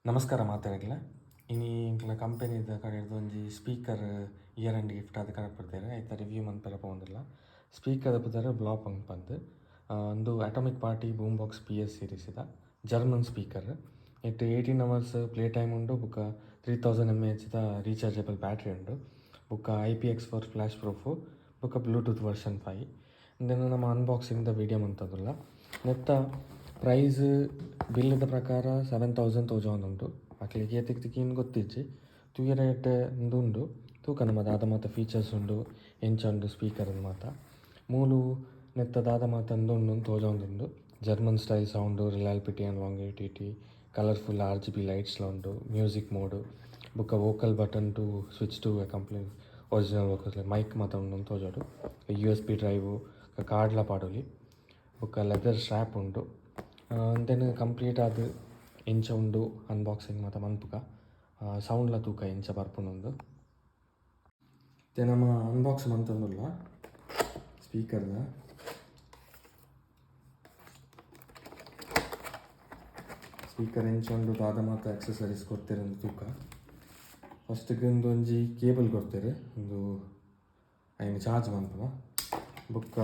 ನಮಸ್ಕಾರ ಮಾತಾಡಲಿಲ್ಲ ಇನ್ನು ಇಂಕ್ಲ ಕಂಪೆನಿದ ಕಡೆದು ಒಂಜಿ ಸ್ಪೀಕರ್ ಇಯರ್ ಆ್ಯಂಡ್ ಗಿಫ್ಟ್ ಅದು ಕಡೆ ಬರ್ತಾರೆ ಆಯ್ತಾ ರಿವ್ಯೂ ಮಂತ್ಪೆಲ್ಲ ಪೋಂದಿಲ್ಲ ಸ್ಪೀಕರ್ ಬರ್ತಾರೆ ಬ್ಲಾಪಂಗ್ ಬಂದು ಒಂದು ಅಟಾಮಿಕ್ ಪಾರ್ಟಿ ಬೂಮ್ಬಾಕ್ಸ್ PS ಸೀರೀಸ್ ಇದ ಜರ್ಮನ್ ಸ್ಪೀಕರ್ ಇಟ್ಟು 18 hours ಪ್ಲೇ ಟೈಮ್ ಉಂಡು ಬುಕ್ಕ 3000 mAh ರೀಚಾರ್ಜಬಲ್ ಬ್ಯಾಟ್ರಿ ಉಂಡು ಬುಕ್ಕ IPX4 ಫ್ಲ್ಯಾಶ್ ಪ್ರೂಫು ಬುಕ್ಕ ಬ್ಲೂಟೂತ್ ವರ್ಷನ್ 5 ಇಂದೆನು ನಮ್ಮ ಅನ್ಬಾಕ್ಸಿಂಗ್ದ ವೀಡಿಯೋ ಮಂತದಿಲ್ಲ ನೆತ್ತ ಪ್ರೈಸ್ ಬಿಲ್ಲದ ಪ್ರಕಾರ 7,000 ತೋಜೊಂದುಂಟು ಮಕ್ಕಳಿಗೆ ತಿಕ್ಕಿನ ಗೊತ್ತಿಜ್ಜಿ ತೂಯ ರೇಟ್ ಉಂಡು ತೂಕ ನಮ್ಮದು ಆದ ಮಾತ ಫೀಚರ್ಸ್ ಉಂಡು ಎಂಚಂಡು ಸ್ಪೀಕರ್ ಮಾತ ಮೂಲು ನೆತ್ತದಾದ ಮಾತ ಉಂಡು ತೋಜೊಂದುಂಡು German style sound reliability and longevity colourful RGB ಲೈಟ್ಸ್ಲ ಉಂಡು ಮ್ಯೂಸಿಕ್ ಮೋಡು ಬುಕ್ಕ vocal button to switch to complete original vocals mic ಮಾತ ಉಂಡು ತೋಜೋಡು USB ಡ್ರೈವು ಕಾರ್ಡ್ಲ ಪಾಡೋಲಿ ಬುಕ್ಕ ಲೆದರ್ ಸ್ಟ್ರ್ಯಾಪ್ ಉಂಡು ದೆನ್ ಕಂಪ್ಲೀಟ್ ಅದು ಎಂಚ ಉಂಡು ಅನ್ಬಾಕ್ಸಿಂಗ್ ಮತ್ತು ಮನ್ಪುಗ ಸೌಂಡ್ಲ ತೂಕ ಎಂಚ ಬರ್ಪುನೊಂದು ನಮ್ಮ ಅನ್ಬಾಕ್ಸ್ ಮಂತಂದುಲ್ಲ ಸ್ಪೀಕರ್ದ ಸ್ಪೀಕರ್ ಎಂಚ ಉಂಡು ದಾದ ಮಾತ ಆಕ್ಸೆಸರೀಸ್ ಕೊಡ್ತೇರೆ ಒಂದು ತೂಕ ಫಸ್ಟಿಗೆ ಒಂಜಿ ಕೇಬಲ್ ಕೊಡ್ತೇರೆ ಒಂದು ಐನು ಚಾರ್ಜ್ ಮನ್ಪುನ ಬುಕ್ಕ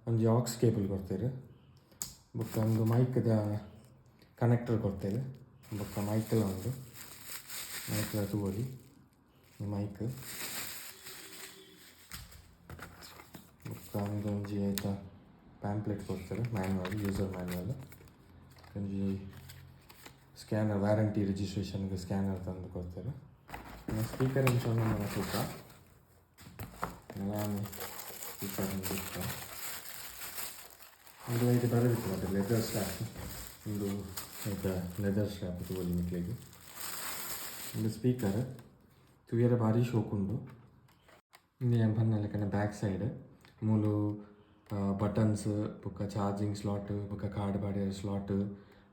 ಒಂಜಿ ಆಕ್ಸ್ ಕೇಬಲ್ ಕೊಡ್ತೇರೆ ಬುಕ್ಕ ಒಂದು ಮೈಕ್ದ ಕನೆಕ್ಟರ್ ಕೊಡ್ತೇವೆ ಬುಕ್ಕ ಮೈಕೆಲ್ಲ ಉಂಡು ಮೈಕ್ಲ ತೂವೊಲಿ ಮೈಕ್ ಬುಕ್ಕ ಒಂಜಿ ಆಯ್ತಾ ಪ್ಯಾಂಪ್ಲೆಟ್ ಕೊಡ್ತೇವೆ ಮ್ಯಾನ್ಯುವಲ್ ಯೂಸರ್ ಮ್ಯಾನ್ಯುವಲ್ ಒಂಜಿ ಸ್ಕ್ಯಾನರ್ ವ್ಯಾರಂಟಿ ರಿಜಿಸ್ಟ್ರೇಷನ್ಗೆ ಸ್ಕ್ಯಾನರ್ ತಂದು ಕೊಡ್ತೇವೆ ಸ್ಪೀಕರ್ ಇನ್ಶೋನ್ ತೂಕ ಸ್ಪೀಕರ್ ಒಂದು ಇದು ಬರೋದಿತ್ತು ಮತ್ತು ಲೆದರ್ ಸ್ಟ್ರ್ಯಾಪ್ ಒಂದು ಆಯ್ತಾ ಲೆದರ್ ಸ್ಟ್ರ್ಯಾಪ್ ತಗೊಳ್ಳಿ ಮಕ್ಕಳಿಗೆ ಒಂದು ಸ್ಪೀಕರ್ ತುಯರ ಭಾರಿ ಶೋಕುಂಡು ಇಂದು ಬಂದ ಬ್ಯಾಕ್ ಸೈಡ್ ಮೂಲು ಬಟನ್ಸ್ ಬುಕ್ಕ ಚಾರ್ಜಿಂಗ್ ಸ್ಲಾಟ್ ಬುಕ್ಕ ಕಾರ್ಡ್ ಬಾಡಿಯ ಸ್ಲಾಟ್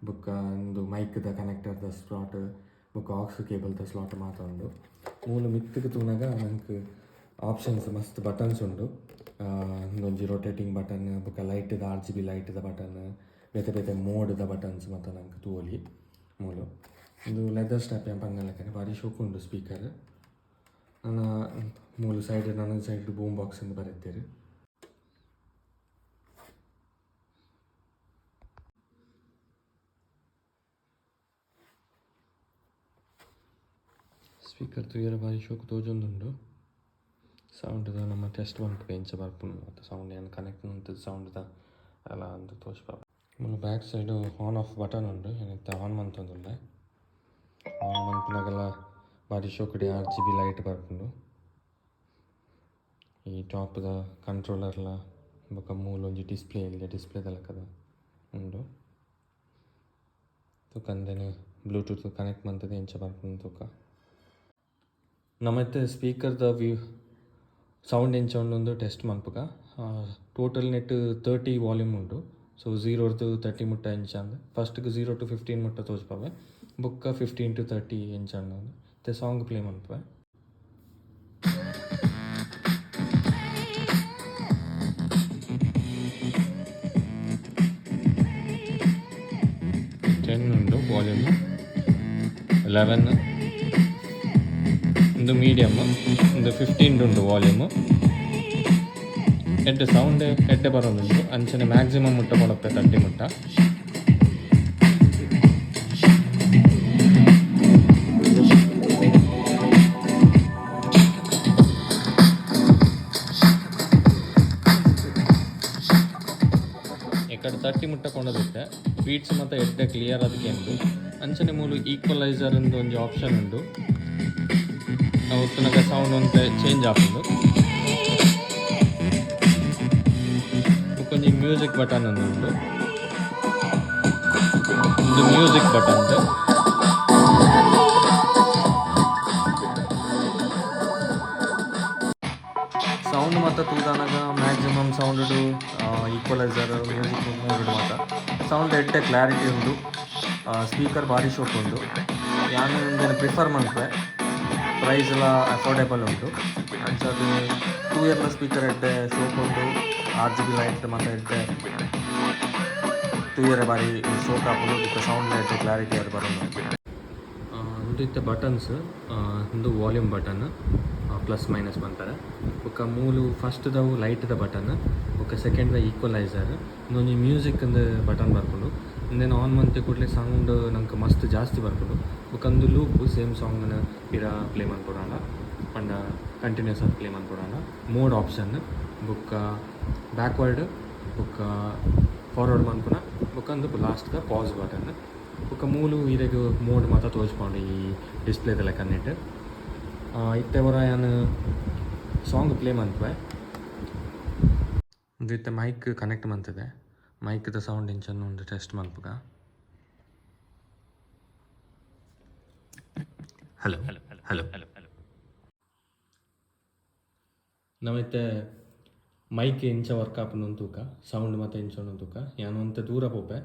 ಬುಕ್ಕ ಒಂದು ಮೈಕ್ದ ಕನೆಕ್ಟರ್ದ ಸ್ಲಾಟ್ ಬುಕ್ಕ ಆಕ್ಸ್ ಕೇಬಲ್ದ ಸ್ಲಾಟ್ ಮಾತ ಉಂಡು ಮೂಲು ಮಿತ್ತಿಗೆ ತೂನಾಗ ನಂಗೆ ಆಪ್ಷನ್ಸ್ ಮಸ್ತ್ ಬಟನ್ಸ್ ಉಂಡು ಒಂದೊಂಜಿ ರೊಟೇಟಿಂಗ್ ಬಟನ್ ಬುಕ್ಕ ಲೈಟ್ದ RGB ಲೈಟ್ದ ಬಟನ್ ಬೇತೆ ಬೇತೆ ಮೋಡ್ದ ಬಟನ್ಸ್ ಮತ್ತು ನಂಗೆ ತೂವೊಲಿ ಮೂಲು ಇದು ಲೆದರ್ ಸ್ಟ್ಯಾಪ್ ಪಂಗಲಕ್ಕೆ ಭಾರಿ ಶೋಕು ಉಂಡು ಸ್ಪೀಕರ್ ನನ್ನ ಮೂಲು ಸೈಡ್ ನನ್ನ ಸೈಡ್ ಬೂಮ್ ಬಾಕ್ಸ್ ಎಂದು ಬರೆಯುತ್ತೇವೆ ಸ್ಪೀಕರ್ ತುಯರ ಭಾರಿ ಶೋಕು ತೋಜೊಂದುಂಡು ಸೌಂಡ್ದ ನಮ್ಮ ಟೆಸ್ಟ್ ಬಂತು ಎಂಚ ಬರ್ಪುಂಡು ಮತ್ತು ಸೌಂಡ್ ಏನು ಕನೆಕ್ಟ್ ಉಂಟು ಸೌಂಡ್ದ ಎಲ್ಲ ಒಂದು ತೋರಿಸ್ಬಾರ್ದು ಮೂಲ back side on off button ಉಂಡು ಏನೈತೆ ಆನ್ ಮಂತೊಂದುಲ್ಲ ಆನ್ ಮಂತ್ನಾಗೆಲ್ಲ ಭಾರಿ ಶೋಕುಡಿ RGB ಲೈಟ್ ಬರ್ಪುಂಡು ಈ ಟಾಪ್ದ ಕಂಟ್ರೋಲರ್ಲ ಬೊಕ ಮೂಲ ಒಂಜಿ ಡಿಸ್ಪ್ಲೇ ಇಲ್ಲ ಡಿಸ್ಪ್ಲೇದ ಲೆಕ್ಕದ ಉಂಡು ತೂಕಂದೇನು ಬ್ಲೂಟೂತ್ ಕನೆಕ್ಟ್ ಮಂತದ ಎಂಚ ಬರ್ಪುಂಡು ತೂಕ ನಮ್ಮತ್ತೆ ಸ್ಪೀಕರ್ದ ಸೌಂಡ್ ಎಂಚ ಉಂಡು ಟೆಸ್ಟ್ ಮನ್ಪುಗ ಟೋಟಲ್ ನೆಟ್ 30 ವಾಲ್ಯೂಮ್ ಉಂಡು ಸೊ 0 to 30 ಮುಟ್ಟ ಎಂಚ ಅಂದ ಫಸ್ಟ್ಗೆ 0 to 15 ಮುಟ್ಟ ತೋಜ್ಪಾವೆ ಬುಕ್ಕ 15 to 30 ಎಂಚ ಅಂದ ಮತ್ತೆ ಸಾಂಗ್ ಪ್ಲೇ ಮನ್ಪುವೆ ಟೆನ್ ಉಂಡು ವಾಲ್ಯೂಮ್ 11 ಒಂದು ಮೀಡಿಯಮ್ ಒಂದು 15 ಉಂಡು ವಾಲ್ಯೂಮು ಎಡ್ಡೆ ಸೌಂಡ್ ಎಡ್ಡೆ ಬರೋದುಂಟು ಅಂಚನೆ ಮ್ಯಾಕ್ಸಿಮಮ್ ಮುಟ್ಟ ಕೊಡತ್ತೆ 30 ಮುಟ್ಟ ఇక్కడ 30 ಮುಟ್ಟ ಕೊಂಡದಿತ್ತೆ ಬೀಟ್ಸ್ ಮತ್ತು ಎಡ್ಡೆ ಕ್ಲಿಯರ್ ಅದಕ್ಕೆ ಉಂಟು ಅಂಚನೆ ಮೂಲು ಈಕ್ವಲೈಸರ್ ಎಂದು ಒಂದು ಆಪ್ಷನ್ ಉಂಟು ಅವತ್ತಿನಾಗ ಸೌಂಡ್ ಒಂದು ಚೇಂಜ್ ಆಗುದು ಕೊಂಚ ಮ್ಯೂಸಿಕ್ ಬಟನ್ ಒಂದು ಉಂಟು ಒಂದು ಮ್ಯೂಸಿಕ್ ಬಟನ್ ಸೌಂಡ್ ಮತ್ತು ತೂದಾನಾಗ ಮ್ಯಾಕ್ಸಿಮಮ್ ಸೌಂಡ್ ಈಕ್ವಲೈಸರ್ ಮ್ಯೂಸಿಕ್ ಮೂರು ಮಾತ್ರ ಸೌಂಡ್ ಎಡ್ಡೆ ಕ್ಲಾರಿಟಿ ಉಂಟು ಸ್ಪೀಕರ್ ಭಾರಿ ಶೋಕ್ ಉಂಟು ಯಾನು ಪ್ರಿಫರ್ ಮಾಡ್ತೆ ಪ್ರೈಸ್ ಎಲ್ಲ ಅಫೋರ್ಡೆಬಲ್ ಉಂಟು ಅಂಚದು 2 ಇಯರ್ನ ಸ್ಪೀಕರ್ ಎಡ್ಡೆ ಶೋಕ್ ಉಂಟು RGB ಲೈಟ್ ಮತ್ತು ಎಡ್ಡೆ 2 ಇಯರ್ ಬಾರಿ ಶೋಕ್ ಹಾಕೋದು ಸೌಂಡ್ ಎಡ್ಡೆ ಕ್ಲಾರಿಟಿ ಅದು ಬರೋದು ಉಂದಿತ್ತೆ ಬಟನ್ಸ್ ಒಂದು ವಾಲ್ಯೂಮ್ ಬಟನ್ ಪ್ಲಸ್ ಮೈನಸ್ ಬಂತಾರೆ ఒక ಮೂಲು ಫಸ್ಟ್ದವು ಲೈಟ್ದ ಬಟನ್ ఒక ಸೆಕೆಂಡ್ದ ಈಕ್ವಲೈಸರ್ ಇನ್ನೊಂದು ಮ್ಯೂಸಿಕ್ಂದು ಬಟನ್ ಬರ್ಕೊಂಡು ಇಂದೇನು ಆನ್ ಮಂತೆ ಕೂಡಲೇ ಸೌಂಡ್ ನಂಗೆ ಮಸ್ತ್ ಜಾಸ್ತಿ ಬರ್ಕೊಂಡು ಒಂದು ಲೂಪ್ ಸೇಮ್ ಸಾಂಗ್ನ ಇರ ಪ್ಲೇ ಮಾಡ್ಕೊಡೋಣ ಪಂಡ ಕಂಟಿನ್ಯೂಸ್ ಆಗಿ ಪ್ಲೇ ಮಾಡ್ಕೊಡೋಣ ಮೋಡ್ ಆಪ್ಷನ್ ಬುಕ್ಕ ಬ್ಯಾಕ್ವರ್ಡ್ ಬುಕ್ಕ ಫಾರ್ವರ್ಡ್ ಮಾಡ್ಕೊಳ ಬುಕ್ಕಂದು ಲಾಸ್ಟ್ದ ಪಾಸ್ ಬಟನ್ ఒక ಮೂಲು ಇರೆಗ್ ಮೋಡ್ ಮಾತ್ರ ತೋರಿಸ್ಕೊಂಡು ಈ ಡಿಸ್ಪ್ಲೇದೆಲ್ಲ ಕನ್ನಿಟ್ಟು ಇತ್ತೆವರ ನಾನು ಸಾಂಗ್ ಪ್ಲೇ ಮಾಡ್ತವೆ ವಿತ್ ಮೈಕ್ ಕನೆಕ್ಟ್ ಮಾಡ್ತಿದೆ ಮೈಕ್ದ ಸೌಂಡ್ ಇಂಚನ್ನು ಒಂದು ಟೆಸ್ಟ್ ಮಾಡ್ಬೇಕ ಹಲೋ ಹಲೋ ಹಲೋ ನಮ್ಮತ್ತೆ ಮೈಕ್ ಇಂಚ ವರ್ಕ್ ಆಪನ್ನು ತೂಕ ಸೌಂಡ್ ಮತ್ತು ಇಂಚನ್ನು ತೂಕ ನಾನು ಅಂತ ದೂರ ಪೋಪೆ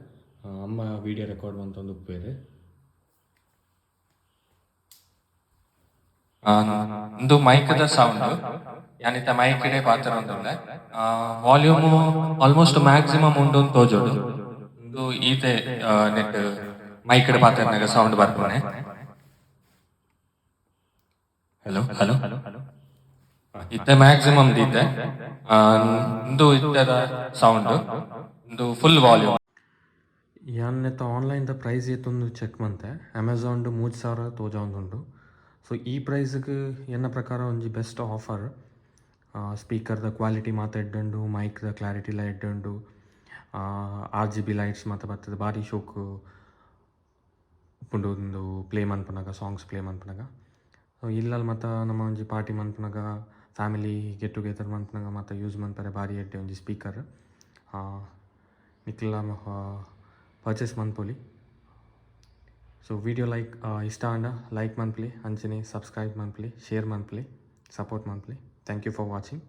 ಅಮ್ಮ ವೀಡಿಯೋ ರೆಕಾರ್ಡ್ ಅಂತ ಒಂದು ಉಪ್ಪೇರು ಒಂದು ಮೈಕ್ದ ಸೌಂಡ್ ಯಾನಿತ್ತ ಮೈಕ್ಡೆ ಪಾತ್ರ ಒಂದುಂಡೆ ವಾಲ್ಯೂಮು ಆಲ್ಮೋಸ್ಟ್ ಮ್ಯಾಕ್ಸಿಮಮ್ ಉಂಡು ತೋಜೋಡು ಒಂದು ಈತೆ ನೆಟ್ ಮೈಕ್ಡೆ ಪಾತ್ರನಾಗ ಸೌಂಡ್ ಬರ್ಪನೆ ಹಲೋ ಹಲೋ ಹಲೋ ಇತ್ತೆ ಮ್ಯಾಕ್ಸಿಮಮ್ ದೀತೆ ಒಂದು ಇತ್ತದ ಸೌಂಡ್ ಒಂದು ಫುಲ್ ವಾಲ್ಯೂಮ್ ಯಾನ್ನೆತ್ತ ಆನ್ಲೈನ್ದ ಪ್ರೈಸ್ ಏತೊಂದು ಚೆಕ್ ಮಂತೆ ಅಮೆಝಾನ್ದು 3,000 ತೋಜ ಒಂದುಂಡು ಸೊ ಈ ಪ್ರೈಸ್ಗೆ ಎನ್ನ ಪ್ರಕಾರ ಒಂಜಿ ಬೆಸ್ಟ್ ಆಫರ್ ಸ್ಪೀಕರ್ದ ಕ್ವಾಲಿಟಿ ಮಾತ ಎಡ್ಡುಂಡು ಮೈಕ್ದ ಕ್ಲಾರಿಟಿಲ ಎಡ್ಡುಂಡು RGB ಲೈಟ್ಸ್ ಮಾತ ಬರ್ತದೆ ಭಾರಿ ಶೋಕ್ ಉಪ್ಪುಂಡು ಒಂದು ಪ್ಲೇ ಮನ್ಪುನಾಗ ಸಾಂಗ್ಸ್ ಪ್ಲೇ ಮನ್ಪುನಾಗ ಸೊ ಇಲ್ಲಲ್ಲಿ ಮತ್ತು ನಮ್ಮ ಒಂಜಿ ಪಾರ್ಟಿ ಮನ್ಪುನಾಗ ಫ್ಯಾಮಿಲಿ ಗೆಟ್ ಟುಗೆದರ್ ಮನ್ಪುನಾಗ ಮತ್ತು ಯೂಸ್ ಮನ್ಪರೆ ಭಾರಿ ಎಡ್ಡೆ ಒಂಜಿ ಸ್ಪೀಕರ್ ನಿಕ್ಲ ಪರ್ಚೇಸ್ ಮನ್ಪೊಲಿ ಸೊ ವಿಡಿಯೋ ಇಷ್ಟ ಅಂಡ ಲೈಕ್ ಮನ್ಪಲಿ ಅಂಚನೆ ಸಬ್ಸ್ಕ್ರೈಬ್ ಮನ್ಪಲಿ ಶೇರ್ ಮನ್ಪಲಿ ಸಪೋರ್ಟ್ ಮನ್ಪಲಿ ಥ್ಯಾಂಕ್ ಯು ಫಾರ್ ವಾಚಿಂಗ್